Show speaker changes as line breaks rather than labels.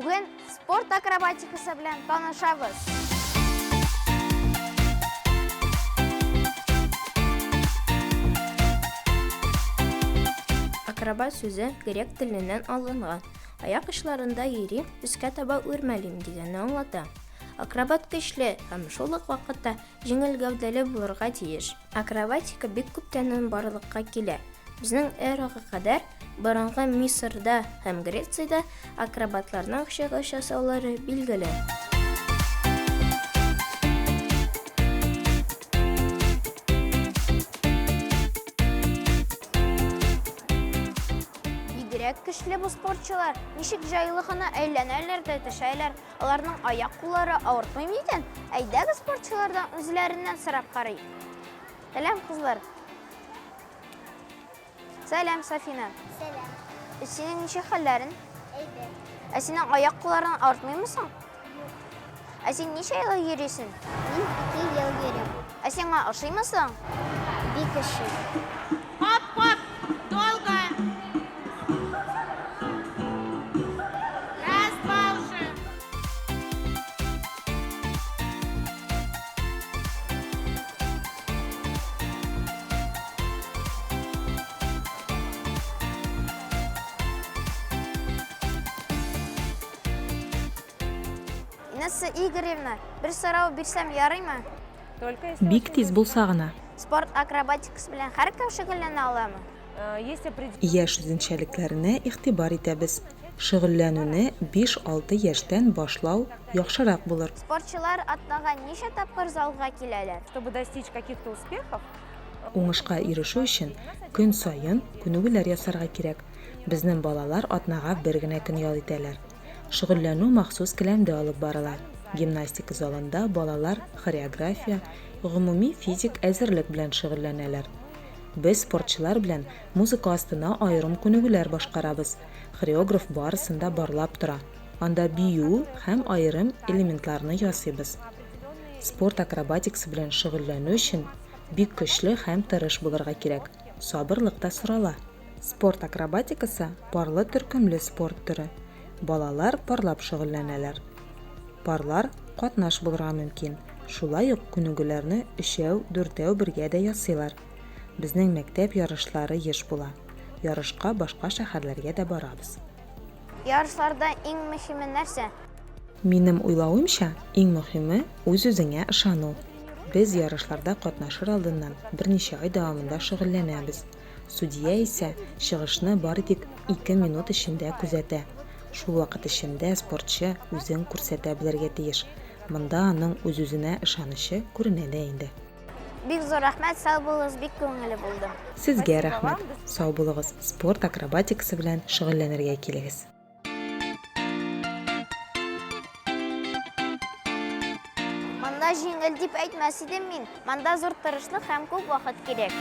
Бүген спорт акробатикасы белән танышабыз.
Акробат сүзе грек теленнән алынган. Аяк очларында йөри, өскә таба үрмәлим дигәнне аңлата. Акробат көчле һәм шул ук вакытта җиңел гәүдәле булырга тиеш. Акробатика бик күптән барлыкка килә. Безнең эрага кадәр борынгы Мисырда һәм Грециядә акробатларның чыгыш ясаулары билгеле.
Көчле бу спортчылар ничек җайлы гына әйләнәләр дә төшәләр. Аларның аяк-куллары авыртмый микән? Әйдәгез спортчылардан үзләреннән сорап карыйк. Сәлам, кызлар. Сәлам, Сафина.
Сәлам.
Синең ничек хәлләрең?
Әйдә.
Синең аяк-кулларың авыртмыймы соң? Син ничә ел йөрисең?
Мин 2 ел йөрим.
Сиңа ошыймы соң?
Бик ошый.
Хоп, долго. Раз, два уже.
Инесса Игоревна, бер сорау бирсәм ярыймы?
Бик тиз булса гына.
Спорт акробатикасы белән һәркем шөгыльләнә аламы?
Яшь үзенчәлекләренә игътибар итәбез. Шөгыльләнүне 5-6 яшьтән башлау яхшырак булыр.
Спортчылар атнага ничә тапкыр залга киләләр?
Чтобы достичь каких-то успехов,
Уңышка ирешү өчен көн саен күнегүләр ясарга кирәк. Безнең балалар атнага бер генә көн ял итәләр. Шөгыльләнү махсус келәмдә алып барыла. Гимнастика залында балалар хореография, гомуми физик әзерлек белән шөгыльләнәләр. Без спортчылар белән музыка астына аерым күнегүләр башкарабыз. Хореограф барысын да барлап тора. Анда бию һәм аерым элементларны ясыйбыз. Спорт акробатикасы белән шөгыльләнү өчен бик көчле һәм тырыш булырга кирәк. Сабырлык та сорала. Спорт акробатикасы парлы төркемле спорт төрө. Балалар парлап шөгыльләнәләр. Парлар катнаш булырга мөмкин. Шулай ук күнегүләрне 3-4 бергә дә ясыйлар. Безнең мәктәп ярышлары еш була. Ярышка башка шәһәрләргә дә барабыз.
Ярышларда иң мөһиме нәрсә?
Минем уйлавымча, иң мөһиме үз-үзеңә ышану. Без ярышларда катнашыр алдыннан берничә ай дәвамында шөгыльләнәбез. Судья исә чыгышны бары тик 2 минут эчендә күзәтә. Шул вакыт эчендә спортчы үзен күрсәтә белергә тиеш. Монда аның үз-үзенә ышанычы күренә дә инде.
Бик зур рәхмәт, сау булыгыз, бик күңелле булды.
Сезгә рәхмәт. Сау булыгыз. Спорт акробатикасы белән шөгыльләнергә килегез.
Монда җиңел дип әйтмәс идем мин. Монда зур тырышлык һәм күп вакыт кирәк.